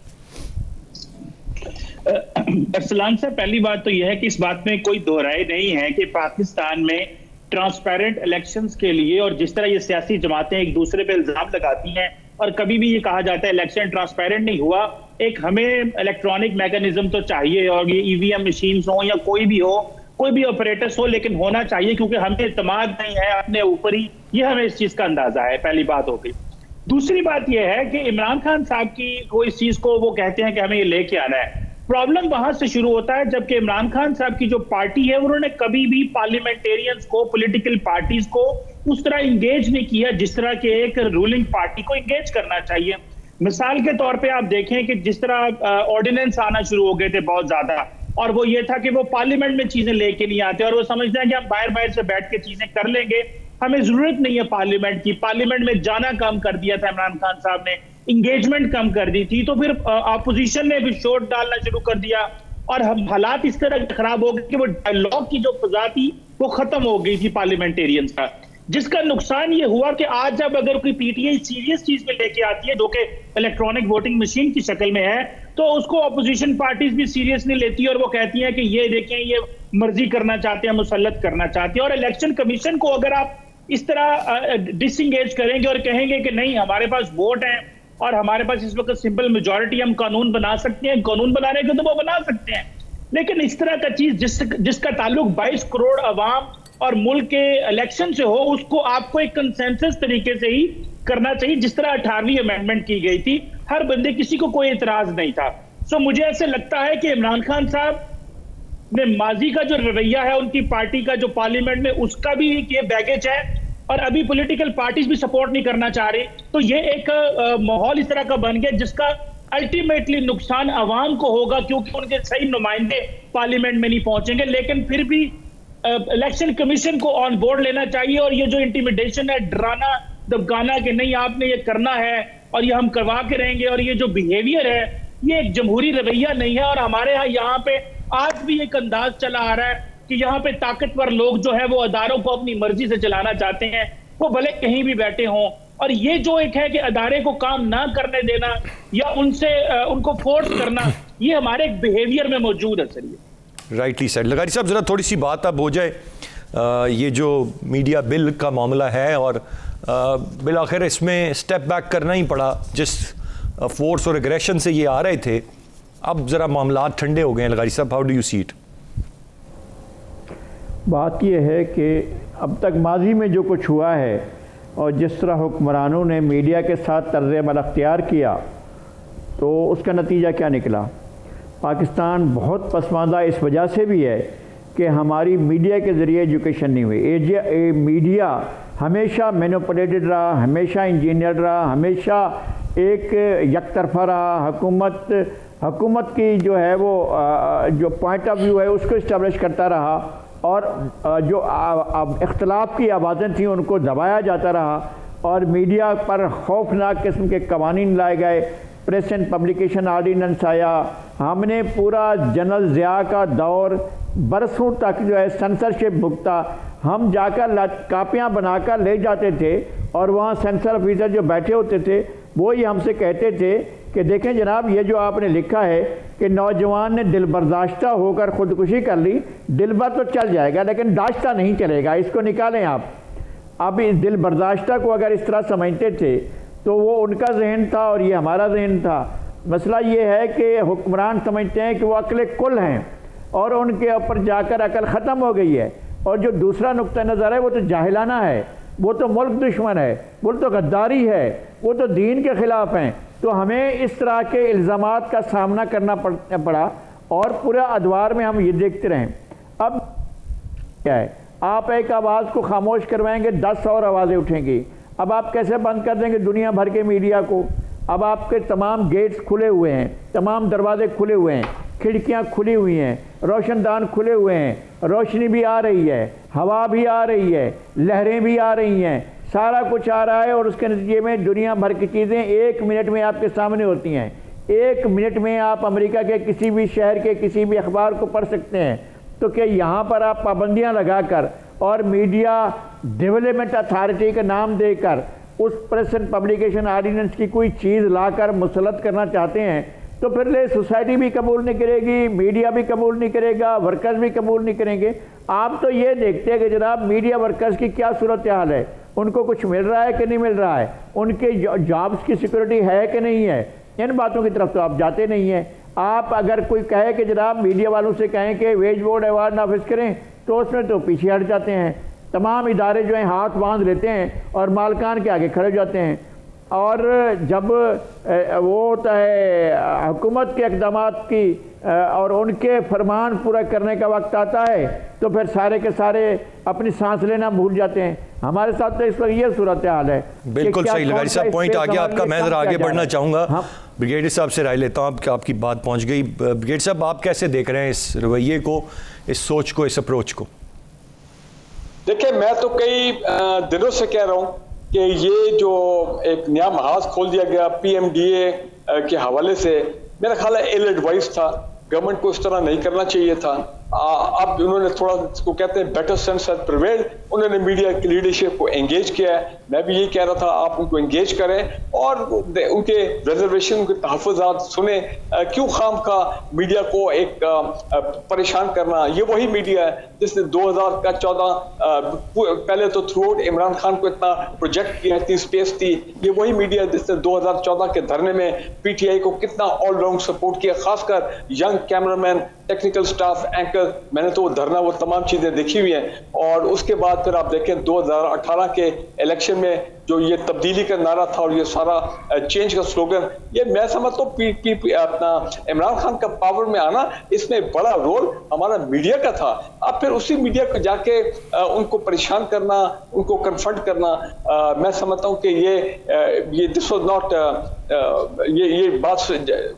Arsalan साहब, पहली बात तो यह है कि इस बात में कोई दो राय नहीं है कि पाकिस्तान में ट्रांसपेरेंट इलेक्शंस के लिए, और जिस तरह ये सियासी जमातें एक दूसरे पे इल्जाम लगाती हैं और कभी भी ये कहा जाता है इलेक्शन ट्रांसपेरेंट नहीं हुआ, एक हमें इलेक्ट्रॉनिक मैकेनिज्म तो चाहिए, और ये ईवीएम मशीन्स हो या कोई भी हो, कोई भी ऑपरेटर्स हो, लेकिन होना चाहिए, क्योंकि हमें इत्मीनान नहीं है अपने ऊपर ही, ये हमें इस चीज का अंदाजा है। पहली बात हो गई। दूसरी बात यह है कि इमरान खान साहब की वो इस चीज को वो कहते हैं कि हमें ये लेके आना है। प्रॉब्लम वहां से शुरू होता है जबकि इमरान खान साहब की जो पार्टी है उन्होंने कभी भी पार्लियामेंटेरियंस को, पॉलिटिकल पार्टीज को उस तरह इंगेज नहीं किया जिस तरह के एक रूलिंग पार्टी को इंगेज करना चाहिए। मिसाल के तौर पे आप देखें कि जिस तरह ऑर्डिनेंस आना शुरू हो गए थे बहुत ज्यादा, और वो ये था कि वो पार्लियामेंट में चीजें लेके नहीं आते और वो समझते हैं कि हम बाहर बाहर से बैठ के चीजें कर लेंगे, हमें जरूरत नहीं है पार्लियामेंट की। पार्लियामेंट में जाना कम कर दिया था इमरान खान साहब ने, इंगेजमेंट कम कर दी थी, तो फिर अपोजिशन ने भी शोर डालना शुरू कर दिया और हम हालात इस तरह खराब हो गए कि वो डायलॉग की जो फजा थी वो खत्म हो गई थी पार्लियामेंटेरियंस का। जिसका नुकसान ये हुआ कि आज जब अगर कोई पीटीआई सीरियस चीज पे लेके आती है जो कि इलेक्ट्रॉनिक वोटिंग मशीन की शक्ल में है, तो उसको अपोजिशन पार्टीज भी सीरियस नहीं लेती और वो कहती हैं कि ये देखें ये मर्जी करना चाहते हैं, मुसल्लत करना चाहते हैं। और इलेक्शन कमीशन को अगर आप इस तरह डिसंगेज करेंगे और कहेंगे कि नहीं हमारे पास वोट है और हमारे पास इस वक्त सिंपल मेजॉरिटी, हम कानून बना सकते हैं, कानून बनाने को तो वो बना सकते हैं, लेकिन इस तरह का चीज जिसका ताल्लुक 22 करोड़ अवाम और मुल्क के इलेक्शन से हो, उसको आपको एक कंसेंसस तरीके से ही करना चाहिए, जिस तरह 18वीं अमेंडमेंट की गई थी, हर बंदे, किसी को कोई इतराज नहीं था। सो मुझे ऐसे लगता है कि इमरान खान साहब ने माजी का जो रवैया है उनकी पार्टी का, जो पार्लियामेंट में, उसका भी एक ये बैगेज है और अभी पॉलिटिकल पार्टीज भी सपोर्ट नहीं करना चाह रही, तो ये एक माहौल इस तरह का बन गया जिसका अल्टीमेटली नुकसान अवाम को होगा, क्योंकि उनके सही नुमाइंदे पार्लियामेंट में नहीं पहुंचेंगे। लेकिन फिर भी इलेक्शन कमीशन को ऑन बोर्ड लेना चाहिए, और ये जो इंटिमिडेशन है, डराना दबकाना कि नहीं आपने ये करना है और ये हम करवा के रहेंगे, और ये जो बिहेवियर है ये एक जमहूरी रवैया नहीं है। और हमारे यहाँ पे आज भी एक अंदाज चला आ रहा है कि यहाँ पे ताकतवर लोग जो है वो अदारों को अपनी मर्जी से चलाना चाहते हैं, वो भले कहीं भी बैठे हों, और ये जो एक है कि अदारे को काम ना करने देना या उनको फोर्स करना, ये हमारे एक बिहेवियर में मौजूद है। सर ये राइटली सेड। लगारी साहब, जरा थोड़ी सी बात अब हो जाए, ये जो मीडिया बिल का मामला है और बिल आखिर इसमें स्टेप बैक करना ही पड़ा, जिस फोर्स और एग्रेशन से ये आ रहे थे, अब जरा मामला ठंडे हो गए हैं। लगारी साहब, how do you see it? बात यह है कि अब तक माजी में जो कुछ हुआ है और जिस तरह हुक्मरानों ने मीडिया के साथ तर्ज़ अमल अख्तियार किया तो उसका नतीजा क्या निकला। पाकिस्तान बहुत पसमानदा इस वजह से भी है कि हमारी मीडिया के ज़रिए एजुकेशन नहीं हुई। मीडिया हमेशा मैनिपुलेटेड रहा, हमेशा इंजीनियर रहा, हमेशा एक यकतरफा रहा। हुकूमत की जो है वो जो पॉइंट ऑफ व्यू है उसको इस्टेब्लिश करता रहा और जो इख्तलाफ की आवाज़ें थी उनको दबाया जाता रहा और मीडिया पर खौफनाक किस्म के कवानीन लाए गए। प्रेस एंड पब्लिकेशन आर्डीनेंस आया। हमने पूरा जनरल ज़िया का दौर बरसों तक जो है सेंसरशिप भुगता। हम जाकर कापियाँ बनाकर ले जाते थे और वहाँ सेंसर ऑफिसर जो बैठे होते थे वो ही हमसे कहते थे कि देखें जनाब, ये जो आपने लिखा है कि नौजवान ने दिल बर्दाश्ता होकर ख़ुदकुशी कर ली, दिल भर तो चल जाएगा लेकिन दाश्ता नहीं चलेगा, इसको निकालें आप। अब इस दिल बर्दाश्ता को अगर इस तरह समझते थे तो वो उनका जहन था और ये हमारा जहन था। मसला ये है कि हुक्मरान समझते हैं कि वो अक्ल कुल हैं और उनके ऊपर जाकर अकल ख़त्म हो गई है। और जो दूसरा नुक्ता नज़र है वो तो जाहिलाना है, वो तो मुल्क दुश्मन है, वो तो गद्दारी है, वो तो दीन के ख़िलाफ़ हैं। तो हमें इस तरह के इल्ज़ामात का सामना करना पड़ा और पूरा अदवार में हम ये देखते रहें। अब क्या है, आप एक आवाज़ को खामोश करवाएंगे 10 और आवाज़ें उठेंगी। अब आप कैसे बंद कर देंगे दुनिया भर के मीडिया को। अब आपके तमाम गेट्स खुले हुए हैं, तमाम दरवाजे खुले हुए हैं, खिड़कियां खुली हुई हैं, रोशनदान खुले हुए हैं, रोशनी भी आ रही है, हवा भी आ रही है, लहरें भी आ रही हैं, सारा कुछ आ रहा है और उसके नतीजे में दुनिया भर की चीज़ें 1 मिनट में आपके सामने होती हैं। 1 मिनट में आप अमेरिका के किसी भी शहर के किसी भी अखबार को पढ़ सकते हैं। तो क्या यहाँ पर आप पाबंदियाँ लगाकर और मीडिया डेवलपमेंट अथॉरिटी का नाम देकर उस प्रेस एंड पब्लिकेशन आर्डीनेंस की कोई चीज़ लाकर मुसलत करना चाहते हैं तो फिर ले सोसाइटी भी कबूल नहीं करेगी, मीडिया भी कबूल नहीं करेगा, वर्कर्स भी कबूल नहीं करेंगे। आप तो ये देखते हैं कि जनाब मीडिया वर्कर्स की क्या सूरत हाल है, उनको कुछ मिल रहा है कि नहीं मिल रहा है, उनके जॉब्स की सिक्योरिटी है कि नहीं है, इन बातों की तरफ तो आप जाते नहीं हैं। आप अगर कोई कहे कि जनाब मीडिया वालों से कहें कि वेज बोर्ड अवार्ड नाफिज करें तो उसमें तो पीछे हट जाते हैं। तमाम इदारे जो हैं हाथ बांध लेते हैं और मालकान के आगे खड़े हो जाते हैं। और जब वो होता है हुकूमत के इक़दामात की और उनके फरमान पूरा करने का वक्त आता है तो फिर सारे के सारे अपनी सांस लेना भूल जाते हैं। हमारे साथ तो इस वक्त ये सूरत हाल है। बिल्कुल सही लगा साहब, पॉइंट आ गया आपका। मैं ज़रा आगे बढ़ना चाहूँगा। हाँ। ब्रिगेडियर साहब से राय लेता हूँ, आपकी बात पहुँच गई। ब्रिगेडियर साहब, आप कैसे देख रहे हैं इस रवैये को, इस सोच को, इस अप्रोच को? देखिए, मैं तो कई दिनों से कह रहा हूँ कि ये जो एक नया महाज खोल दिया गया PMDA के हवाले से, मेरा ख्याल है इल एडवाइस था। गवर्नमेंट को इस तरह नहीं करना चाहिए था। अब उन्होंने थोड़ा, इसको कहते हैं बेटर सेंस हैज प्रिवेल्ड, उन्होंने मीडिया की लीडरशिप को एंगेज किया है। मैं भी यही कह रहा था, आप उनको एंगेज करें और उनके रिजर्वेशन के तहफ़्फ़ुज़ात सुने। क्यों खाम का मीडिया को एक परेशान करना। ये वही मीडिया है जिसने 2014 पहले तो थ्रू आउट इमरान खान को इतना प्रोजेक्ट किया, इतनी स्पेस थी। ये वही मीडिया है जिसने 2014 के धरने में PTI को कितना ऑलराउंड सपोर्ट किया, खासकर young cameraman, technical staff, anchor. मैंने तो वो धरना, वो तमाम चीजें देखी हुई हैं। और उसके बाद फिर आप देखें 2018 के इलेक्शन में जो ये तब्दीली का नारा था और ये सारा चेंज का स्लोगन, ये मैं समझता हूँ अपना इमरान खान का पावर में आना, इसमें बड़ा रोल हमारा मीडिया का था। अब फिर उसी मीडिया को जाके उनको परेशान करना, उनको कन्फ्रंट करना, मैं समझता हूँ कि ये दिस वाज नॉट, ये बात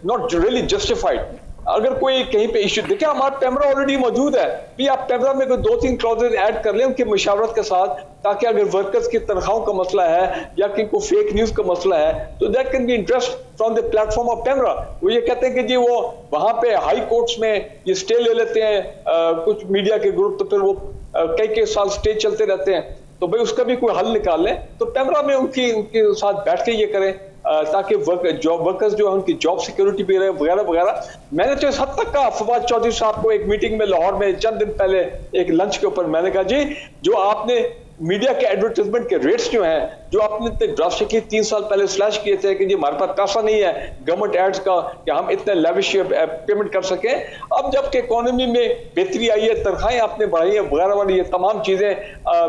नॉट रियली जस्टिफाइड। अगर कोई कहीं पे इश्यू, देखिए हमारा पैमरा ऑलरेडी मौजूद है, भी आप पैमरा में कोई 2-3 क्लॉजेज ऐड कर लें उनकी मशावरत के साथ, ताकि अगर वर्कर्स की तनख्वाहों का मसला है या किनको फेक न्यूज का मसला है तो that can be interest from the platform of PEMRA. वो ये कहते हैं कि जी वो वहां पे हाई कोर्ट्स में ये स्टे ले लेते हैं कुछ मीडिया के ग्रुप, तो फिर वो कई साल स्टे चलते रहते हैं। तो भाई उसका भी कोई हल निकाल लें, तो पैमरा में उनके साथ बैठ के ये करें ताकि जॉब वर्कर्स जो है उनकी जॉब सिक्योरिटी भी रहे वगैरह वगैरह। मैंने तो इस हद तक कहा फवाद चौधरी साहब को एक मीटिंग में लाहौर में चंद दिन पहले एक लंच के ऊपर, मैंने कहा जी जो आपने मीडिया के एडवर्टाइजमेंट के रेट्स जो हैं, जो आपने ड्रास्टिकली 3 साल पहले स्लैश किए थे कि जी हमारे पास पैसा नहीं है गवर्नमेंट एड्स का कि हम इतने लेविश पेमेंट कर सकें, अब जबकि इकोनॉमी में बेहतरी आई है, तनख्वाहें आपने बढ़ाई है वगैरह वाली ये तमाम चीजें,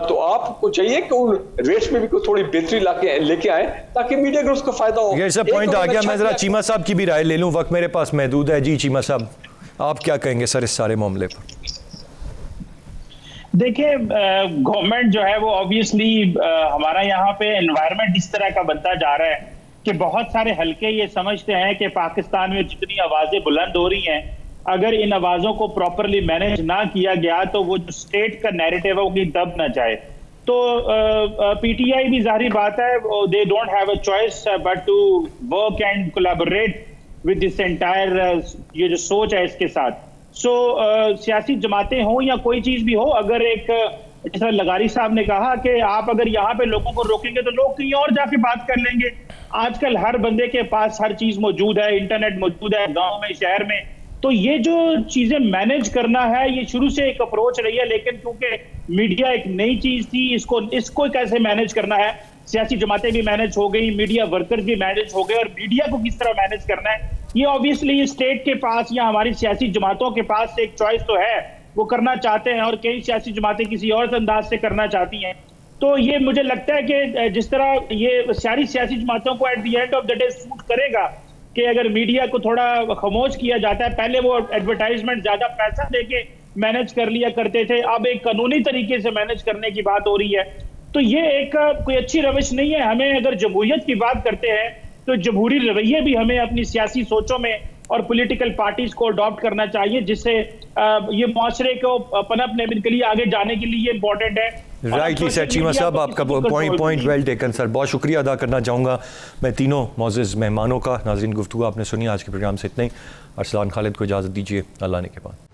तो आपको चाहिए कि उन रेट्स में भी कोई थोड़ी बेहतरी लेके आए ताकि मीडिया ग्रुप्स को फायदा हो। ये सब पॉइंट आ गया। मैं जरा चीमा साहब की भी राय ले लूं, वक्त मेरे पास महदूद है। जी चीमा साहब, आप क्या कहेंगे सर इस सारे मामले पर? देखिए, गवर्नमेंट जो है वो ऑब्वियसली हमारा यहाँ पे एनवायरनमेंट इस तरह का बनता जा रहा है कि बहुत सारे हलके ये समझते हैं कि पाकिस्तान में जितनी आवाजें बुलंद हो रही हैं, अगर इन आवाजों को प्रॉपरली मैनेज ना किया गया तो वो जो स्टेट का नैरेटिव है वो कहीं दब ना जाए। तो पीटीआई भी जाहिर बात है, they don't have a choice but to work and collaborate with this entire, ये जो सोच है इसके साथ। सियासी जमातें हों या कोई चीज भी हो, अगर एक जैसा लगारी साहब ने कहा कि आप अगर यहाँ पे लोगों को रोकेंगे तो लोग कहीं और जाके बात कर लेंगे। आजकल हर बंदे के पास हर चीज मौजूद है, इंटरनेट मौजूद है, गांव में शहर में। तो ये जो चीजें मैनेज करना है ये शुरू से एक अप्रोच रही है, लेकिन क्योंकि मीडिया एक नई चीज थी, इसको कैसे मैनेज करना है, सियासी जमातें भी मैनेज हो गई, मीडिया वर्कर्स भी मैनेज हो गए, और मीडिया को किस तरह मैनेज करना है ये ऑब्वियसली स्टेट के पास या हमारी सियासी जमातों के पास एक चॉइस तो है, वो करना चाहते हैं, और कई सियासी जमातें किसी और अंदाज से करना चाहती हैं। तो ये मुझे लगता है कि जिस तरह ये सारी सियासी जमातों को at the end of the day suit करेगा कि अगर मीडिया को थोड़ा खामोश किया जाता है, पहले वो एडवर्टाइजमेंट ज्यादा पैसा देके मैनेज कर लिया करते थे, अब एक कानूनी तरीके से मैनेज करने की बात हो रही है। तो ये एक कोई अच्छी रविश नहीं है। हमें अगर जमहूरियत की बात करते हैं तो जमहूरी रवैये भी हमें अपनी सियासी सोचों में और पॉलिटिकल पार्टीज को अडॉप्ट करना चाहिए, जिससे ये मुआशरे को पनपने के लिए आगे जाने के लिए इंपॉर्टेंट है। राइटली सर चीमा साहब, आपका पॉइंट वेल टेकन सर। बहुत शुक्रिया अदा करना चाहूँगा मैं तीनों मौजूद मेहमानों का। नाज़रीन, गुफ्तगू आपने सुनी। आज के प्रोग्राम से इतना ही। अरसलान खालिद को इजाज़त दीजिए। अल्लाह ने के बाद।